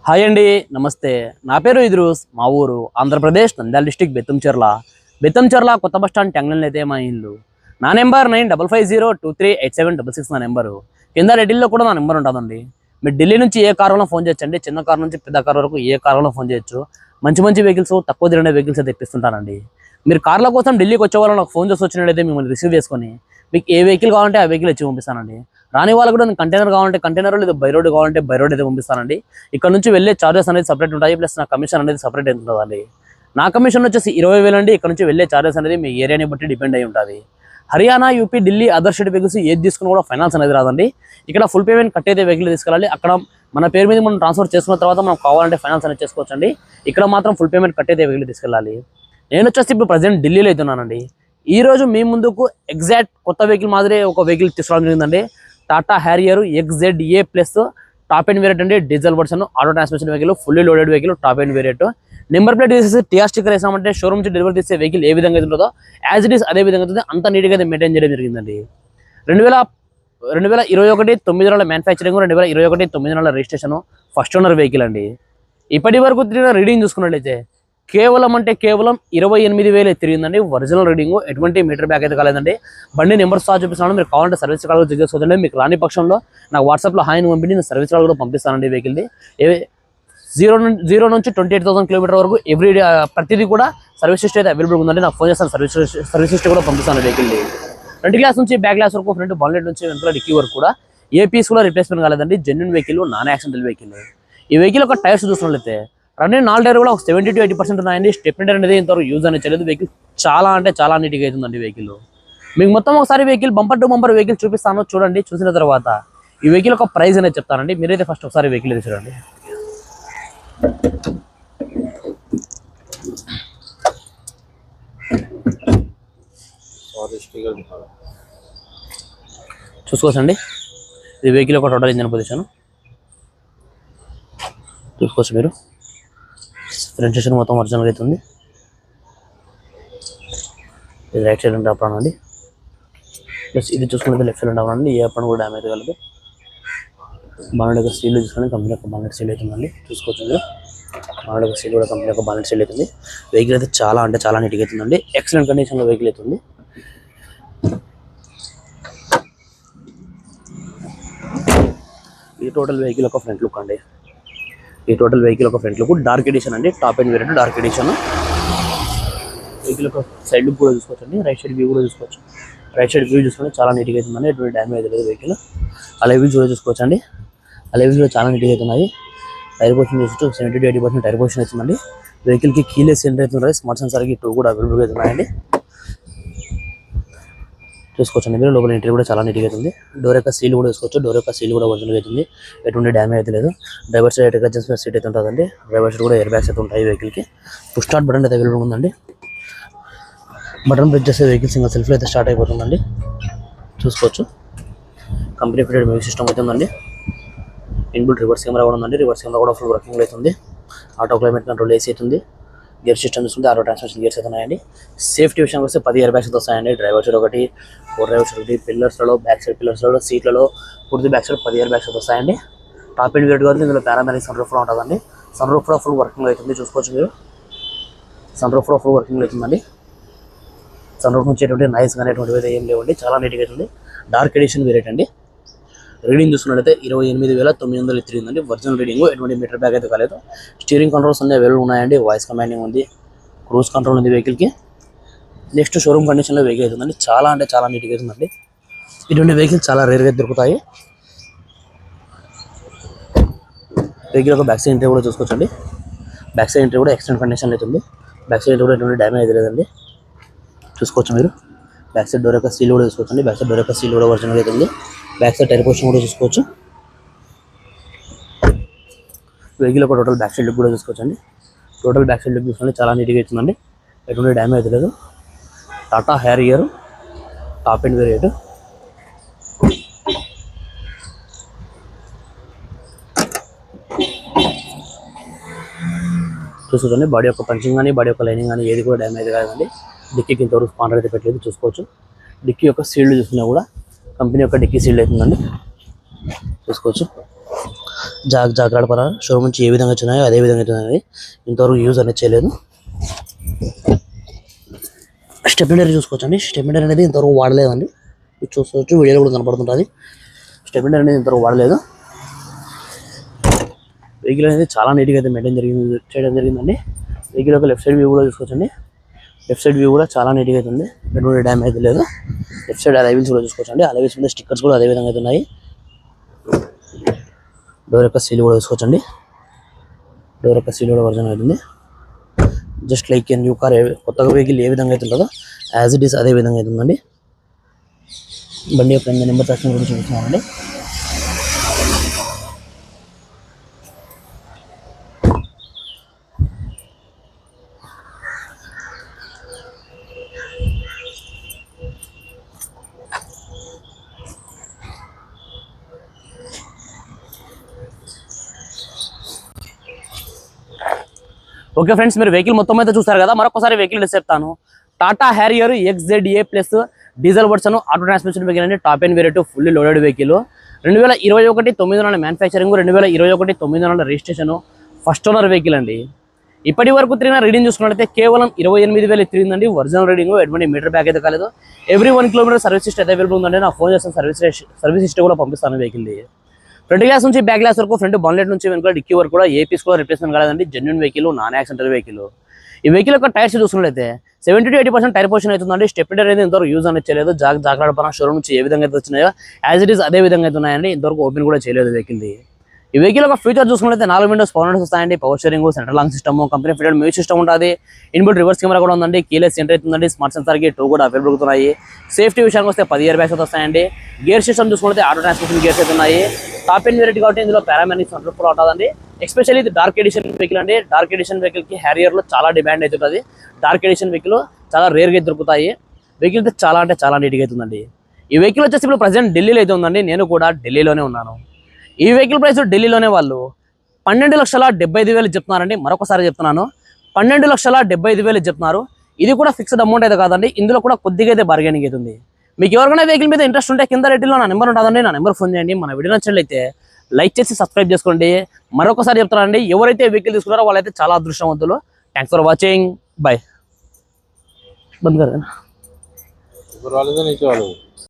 Hi అండి, నమస్తే. నా పేరు ఇద్రూస్. మా ఊరు ఆంధ్రప్రదేశ్, నంద్యాల డిస్టిక్ బెత్తంచెర్ల కొత్త బస్ స్టాండ్ ట్యాంగ్లైన్ అయితే మా ఇల్లు. నా నెంబర్ 9550238766 నా నెంబరు. కింద రెడ్డిల్లో కూడా నా నెంబర్ ఉంటుందండి. మీరు ఢిల్లీ నుంచి ఏ కారులో ఫోన్ చేయొచ్చండి. చిన్న కారు నుంచి పెద్ద కారు వరకు ఏ కారులో ఫోన్ చేయొచ్చు. మంచి మంచి వెహికల్స్, తక్కువ తిరిగిన వెహికల్స్ అయితే తెప్పిస్తుంటానండి. మీరు కార్ల కోసం ఢిల్లీకి వచ్చే వాళ్ళు నాకు ఫోన్ చేసి వచ్చినట్టయితే మిమ్మల్ని రిసీవ్ చేసుకొని మీకు ఏ వెహికల్ కావాలంటే ఆ వెహికల్ ఇచ్చి పంపిస్తానండి. రాని వాళ్ళకు కూడా నేను కంటైనర్ కావాలంటే కంటైనర్, లేదా బై రోడ్ కావాలంటే బై రోడ్ అయితే పంపిస్తానండి. ఇక్కడ నుంచి వెళ్ళే చార్జెస్ అనేది సపరేట్ ఉంటాయి, ప్లస్ నా కమిషన్ అనేది సపరేట్ ఉంటుందండి. నా కమిషన్ వచ్చేసి 20,000 అండి. ఇక్కడ నుంచి వెళ్ళే చార్జెస్ అనేది మీ ఏరియాని బట్టి డిపెండ్ అయి ఉంటుంది. Haryana, UP, Delhi other state vehicles ఏది తీసుకుని కూడా ఫైనాన్స్ అనేది రాదండి. ఇక్కడ ఫుల్ పేమెంట్ కట్టేదే వెహికల్ తీసుకెళ్ళాలి. అక్కడ మన పేరు మీద మనం ట్రాన్స్ఫర్ చేసుకున్న తర్వాత మనం కావాలంటే ఫైనాన్స్ అనేది చేసుకోవచ్చండి. ఇక్కడ మాత్రం ఫుల్ పేమెంట్ కట్టేదే వెహికల్ తీసుకెళ్ళాలి. నేను వచ్చేసి ఇప్పుడు ప్రజెంట్ ఢిల్లీలో అవుతున్నానండి. ఈ రోజు మీ ముందుకు ఎగ్జాక్ట్ కొత్త వెహికల్ మాదిరి ఒక వెహికల్ తీసుకురావడం జరిగిందండి. Tata Harrier XZA plus top and variant అండి. Diesel version, auto transmission vehicle, fully loaded vehicle, top and variant. Number plate తీసేసి టీఆర్ స్టిక్కర్ వేసామంటే షోరూమ్ నుంచి డెలివరీ చేసే వెహికల్ ఏ విధంగా ఉంటుందో యాజ్ ఇట్ ఈస్ అదే విధంగా ఉంటుంది. అంత నీట్గా అయితే మెయింటైన్ చేయడం జరిగిందండి. 2021 9 నెలల మ్యానుఫ్యాక్చరింగ్, 2021 9 నెలల రిజిస్ట్రేషన్, ఫస్ట్ ఓనర్ వెహికల్ అండి. ఇప్పటి వరకు తిరిగిన రీడింగ్ చూసుకున్నట్లయితే కేవలం 28,000 తిరిగిందండి. ఒరిజినల్ రీడింగ్, ఎటువంటి మీటర్ బ్యాక్ అయితే కాలేదండి. బండి నెంబర్ స్టార్ చూపిస్తున్నాను. మీరు కావాలంటే సర్వీస్ కాల్ కూడా చెక్ చేసుకోవచ్చండి. మీకు రాని పక్షంలో నాకు వాట్సాప్లో హాయిని పంపించి నేను సర్వీస్ కాల్ కూడా పంపిస్తానండి. వెహికల్ది 0 నుంచి 28,000 కిలోమీటర్ వరకు ఎవ్రీ డే ప్రతిదీ కూడా సర్వీస్ హిస్టరీ అయితే అవైలబుల్ ఉందండి. నాకు ఫోన్ చేస్తాను, సర్వీస్ హిస్టరీ కూడా పంపిస్తాను వెహికల్ది. ఫ్రంట్ గ్లాస్ నుంచి బ్యాక్ గ్లాస్ వరకు, ఫ్రంట్ బాన్లెట్ నుంచి వెనకాల డిక్కీ వరకు కూడా ఏ పీస్ కూడా రిప్లేస్మెంట్ కాలేదండి. Genuine vehicle, non accidental vehicle. ఈ వెహికల్ ఒక టైర్స్ చూసినట్లయితే రన్నింగ్ 4 టైర్ కూడా ఒక 70 to 80% ఉన్నాయండి. స్టెప్నీ అనేది ఇంతవరకు యూజ్ అనేది చేయలేదు. వెహికల్ చాలా అంటే చాలా నీట్గా అవుతుందండి. వెహికల్ మీకు మొత్తం ఒకసారి vehicle bumper to bumper vehicle చూపిస్తాను, చూడండి. చూసిన తర్వాత ఈ వెహికల్ ఒక ప్రైస్ అనేది చెప్తానండి. మీరైతే ఫస్ట్ ఒకసారి వెహికల్ అయితే చూడండి. చూసుకోవచ్చండి. ఇది వెహికల్ ఒక టోటల్ ఇంజన్ పొజిషన్ చూసుకోవచ్చు మీరు. ఫ్రంట్ స్టేషన్ మొత్తం ఒరిజినల్ అవుతుంది. ఇది రైట్ సైడ్ ఉంటే అప్రాన్ అండి. ప్లస్ ఇది చూసుకుంటే లెఫ్ట్ సైడ్ ఉండాలండి. ఏ అప్రాన్ కూడా డ్యామేజ్ కలదు. బానెట్ యొక్క సీల్ చూసుకొని కంపెనీ యొక్క బానెట్ సీల్ అవుతుందండి. చూసుకోవచ్చు మీరు. బానెట్ యొక్క సీల్ కూడా కంపెనీ యొక్క బానెట్ సీల్ అవుతుంది. వెహికల్ అయితే చాలా అంటే చాలా నీట్గా అవుతుందండి. ఎక్సలెంట్ కండిషన్లో వెహికల్ అవుతుంది. ఈ టోటల్ వెహికల్ ఒక ఫ్రంట్ లుక్ అండి. ఈ టోటల్ వెహికల్ ఒక ఫ్రంట్ లుక్ డార్క్ ఎడిషన్ అండి. Top and variant dark edition. Vehicle ఒక సైడ్ లుక్ కూడా చూసుకోవచ్చండి. రైట్ సైడ్ వ్యూ కూడా చూసుకోవచ్చు. రైట్ సైడ్ వ్యూ చూసుకుంటే చాలా నీట్గా అవుతుందండి. ఎటువంటి డ్యామేజ్ లేదు వెహికల్. ఆ లెవెల్స్ కూడా చూసుకోవచ్చండి. ఆ లెవెల్స్ కూడా చాలా నీట్గా అవుతున్నాయి. టైర్ పొజిషన్ చూసుకోవచ్చు. 70 to 80% టైర్ పొజిషన్ అవుతుందండి. వెహికల్కి కీలెస్ ఎంటర్ అవుతుంది. స్మార్ట్ సెన్సార్కి 2 కూడా అవైలబుల్గా అవుతున్నాయండి. చూసుకోవచ్చండి మీరు. లోపల ఎంట్రీ కూడా చాలా నీట్గా అవుతుంది. డోర్ యొక్క సీల్ కూడా చూసుకోవచ్చు. డోర్ యొక్క సీల్ కూడా ఒరిజినల్ అవుతుంది. ఎటువంటి డ్యామేజ్ అయితే లేదు. డ్రైవర్ సైడ్ అడ్జస్ట్మెంట్ సీట్ అయితే ఉంటుందండి. డ్రైవర్ సైడ్ కూడా ఎయిర్ బ్యాగ్స్ అయితే ఉంటాయి వెహికల్కి. పుష్ స్టార్ట్ బటన్ అయితే అవైలబుల్ ఉందండి. బటన్ ప్రెస్ చేసే వెహికల్ సింగల్ సెల్ఫ్లో అయితే స్టార్ట్ అయిపోతుందండి. చూసుకోవచ్చు. కంపెనీ ఫిటెడ్ మ్యూజిక్ సిస్టమ్ అయితే ఉందండి. ఇన్బుల్ట్ రివర్స్ కెమెరా కూడా ఉందండి. రివర్స్ కెమెరా కూడా ఫుల్ వర్కింగ్ అవుతుంది. ఆటో క్లైమేట్ కంట్రోల్ ఏసీ అవుతుంది. గేర్ సిస్టమ్ చూసుకుంటే ఆటో ట్రాన్స్మిషన్ గేర్స్ అయితే ఉన్నాయండి. సేఫ్టీ విషయానికి వస్తే 10 ఇయర్ బ్యాగ్స్ అయితే వస్తాయండి. డ్రైవర్ సైడ్ ఒకటి, ఫోర్ డ్రైవర్ సైడ్ ఒకటి, పిల్లర్స్లో బ్యాక్ సైడ్ పిల్లర్స్లో సీట్లలో పూర్తి బ్యాక్ సైడ్ 10 ఇయర్ బ్యాగ్స్ అయితే వస్తాయండి. టాప్ అండ్ వేరియట్ కాబట్టి ఇందులో పారామెరిక్ సన్ రూఫ్ ఉంటుందండి. సన్ రూఫ్ కూడా ఫుల్ వర్కింగ్ అవుతుంది. చూసుకోవచ్చు మీరు. సన్ రూఫ్ కూడా ఫుల్ వర్కింగ్ అవుతుందండి. సన్ రూఫ్ నుంచి ఎటువంటి నాయిస్ కానీ ఎటువంటి ఏం లేవండి. చాలా నీట్గా అవుతుంది. డార్క్ ఎడిషన్ వేరియట్ అండి. రీడింగ్ చూసుకున్నట్లయితే 28,900 తిరిగిందండి. ఒరిజినల్ రీడింగ్, ఎటువంటి మీటర్ బ్యాగ్ అయితే కాలేదు. స్టీరింగ్ కంట్రోల్స్ అన్నీ అవైలబుల్ ఉన్నాయండి. వాయిస్ కమాండింగ్ ఉంది. క్రూజ్ కంట్రోల్ ఉంది వెహికల్కి. నెక్స్ట్ షోరూమ్ కండిషన్లో వెహికల్ అవుతుందండి. చాలా అంటే చాలా నీట్గా అవుతుందండి. ఇటువంటి వెహికల్ చాలా రేర్గా దొరుకుతాయి. వెహికల్ ఒక బ్యాక్ సైడ్ ఎంట్రీ కూడా చూసుకోవచ్చండి. బ్యాక్ సైడ్ ఎంట్రీ కూడా ఎక్సలెంట్ కండిషన్లో అవుతుంది. బ్యాక్ సైడ్ ఎంట్రీ కూడా ఎటువంటి డ్యామేజ్ అయితే లేదండి. చూసుకోవచ్చు మీరు. బ్యాక్ సైడ్ డోర్ యొక్క సీల్ కూడా చూసుకోవచ్చండి. బ్యాక్ సైడ్ డోర్ యొక్క సీల్ కూడా ఒరిజినల్ అవుతుంది. బ్యాక్ సైడ్ టైర్ పొజిషన్ కూడా చూసుకోవచ్చు. వెహికల్ ఒక టోటల్ బ్యాక్ సైడ్ లుక్ కూడా చూసుకోవచ్చండి. టోటల్ బ్యాక్ సైడ్ లుక్ చూసుకుంటే చాలా నీట్గా అవుతుందండి. ఎటువంటి డ్యామేజ్ అయితే లేదు. Tata Harrier top and variate. చూసుకోండి. బాడీ యొక్క పంచింగ్ కానీ బాడీ యొక్క లైనింగ్ కానీ ఏది కూడా డ్యామేజ్ కాదండి. డిక్కీకి ఇంతవరకు స్పాండర్ అయితే పెట్టలేదు. చూసుకోవచ్చు. డిక్కీ యొక్క సీల్డ్ చూసుకున్నా కూడా కంపెనీ యొక్క డిక్కీ సీల్డ్ అవుతుందండి. చూసుకోవచ్చు. జాగ్రత్త షోరూమ్ నుంచి ఏ విధంగా వచ్చినాయో అదే విధంగా వచ్చినాయి. ఇంతవరకు యూజ్ అనేది చేయలేదు. స్టెబిలైజర్ చూసుకోవచ్చండి. స్టెబిలైజర్ అనేది ఇంతవరకు వాడలేదండి. చూసుకోవచ్చు, వీడియోలో కూడా కనపడుతుంటుంది. స్టెబిలైజర్ అనేది ఇంతవరకు వాడలేదు. వెహికల్ అనేది చాలా నీట్గా అయితే మెయింటైన్ చేయడం జరిగిందండి. వెహికల్ యొక్క లెఫ్ట్ సైడ్ వ్యూ కూడా చూసుకోవచ్చండి. లెఫ్ట్ సైడ్ వ్యూ కూడా చాలా నీట్గా అయితే ఉంది. ఎటువంటి డ్యామ్ అయితే లేదు. లెఫ్ట్ సైడ్ అలైవిల్స్ కూడా చూసుకోవచ్చండి. అలైవిల్స్ మీద స్టిక్కర్స్ కూడా అదే విధంగా అయితే ఉన్నాయి. డోర్ యొక్క సీల్ కూడా చూసుకోవచ్చండి. డోర్ యొక్క సీల్ కూడా వర్జన్ అవుతుంది. జస్ట్ లైక్ న్యూ కార్ కొత్తగా వెహికల్ ఏ విధంగా అయితే ఉంటుందో యాజ్ ఇట్ ఈస్ అదే విధంగా అయితే ఉందండి. బండి యొక్క నెంబర్ సెక్షన్ కూడా చూపిస్తున్నామండి. ఓకే ఫ్రెండ్స్, మీరు వెహికల్ మొత్తం అయితే చూస్తారు కదా. మరొకసారి వెహికల్ చెప్తాను. Tata Harrier XZA plus diesel version auto transmission vehicle అండి. Top and variant fully loaded vehicle. 2021 9 నెలల మ్యానుఫ్యాక్చరింగ్, 2021 9 నెలల రిజిస్ట్రేషన్, ఫస్ట్ ఓనర్ వెహికల్ అండి. ఇప్పటి వరకు తిరిగిన రీడింగ్ చూసుకున్నట్లయితే కేవలం 28,000 తిరిగిందండి. ఒరిజినల్ రీడింగ్, ఎటువంటి మీటర్ బ్యాక్ అయితే కాలేదు. Every 1 kilometre service history available ఉందండి. నా ఫోన్ చేస్తాను, సర్వీస్ హిస్టరీ కూడా పంపిస్తాను వెహికల్. ఫ్రంట్ గ్లాస్ నుంచి బ్యాక్ గ్లాస్ వరకు, ఫ్రంట్ బాన్లెట్ నుంచి వెనుక డిక్కీ వరకు కూడా ఏ పీస్ కూడా రిప్లేస్మెంట్ కాలేదండి. Genuine vehicle, non accidental vehicle. ఈ వెహికల్ యొక్క టైర్స్ చూసుకున్నట్లయితే 70 to 80% టైర్ పొజిషన్ అవుతుందండి. స్టెప్నీ అనేది ఇంతవరకు యూజ్ అనేది చేయలేదు. జాగ్రత్త షోరూమ్ నుంచి ఏ విధంగా అయితే వచ్చినాయో యాజ్ ఇట్ ఈస్ అదే విధంగా అయితే ఉన్నాయండి. ఇంతవరకు ఓపెన్ కూడా చేయలేదు వెహికల్. ఈ వెహికల్ యొక్క ఫ్యూచర్ చూసుకున్నట్లయితే 4 విండోస్ పవర్ విండోస్ వస్తాయండి. Power steering, central long system, company fitted music system ఉంటుంది. ఇన్బుల్ రివర్స్ కెమెరా కూడా ఉందండి. కీలెస్ ఎంటర్ అవుతుందండి. స్మార్ట్ సెన్సార్కి 2 కూడా అవైలబుల్ అవుతున్నాయి. సేఫ్టీ విషయానికి వస్తే 10 ఇయర్ బ్యాగ్స్ వస్తాయండి. గేర్ సిస్టమ్ చూసుకుంటే ఆటో ట్రాన్స్మిషన్ గేర్స్ అయితే ఉన్నాయి. టాప్ అండ్ వేరియట్ కాబట్టి ఇందులో పారామెనిక్స్ కూడా ఉంటుందండి. ఎస్పెషల్లీ ఇది డార్క్ ఎడిషన్ వెహికల్ అండి. డార్క్ ఎడిషన్ వెహికల్ కి హ్యారియర్ లో చాలా డిమాండ్ అయితే ఉంటుంది. డార్క్ ఎడిషన్ వెహికల్ చాలా రేర్ గా దొరుకుతాయి. వెహికల్ అయితే చాలా అంటే చాలా నీట్గా అవుతుందండి. ఈ వెహికల్ వచ్చేసి ఇప్పుడు ప్రజెంట్ ఢిల్లీలో అయితే ఉందండి. నేను కూడా ఢిల్లీలోనే ఉన్నాను. ఈ వెహికల్ ప్రైస్ ఢిల్లీలోనే వాళ్ళు 12,75,000 చెప్తున్నారండి. మరొకసారి చెప్తున్నాను, 12,75,000 చెప్తున్నారు. ఇది కూడా ఫిక్స్డ్ అమౌంట్ అయితే కాదండి. ఇందులో కూడా కొద్దిగా అయితే బార్గెనింగ్ అవుతుంది. మీకు ఎవరికైనా వెహికల్ మీద ఇంట్రెస్ట్ ఉంటే కింద రేట్లో నా నెంబర్ ఉంటుందండి. నా నెంబర్ ఫోన్ చేయండి. మన వీడియో నచ్చినట్లయితే లైక్ చేసి సబ్స్క్రైబ్ చేసుకోండి. మరొకసారి చెప్తానండి, ఎవరైతే వెహికల్ తీసుకున్నారో వాళ్ళైతే చాలా అదృష్టవంతులు. Thanks for watching. బాయ్. బంద్ కర్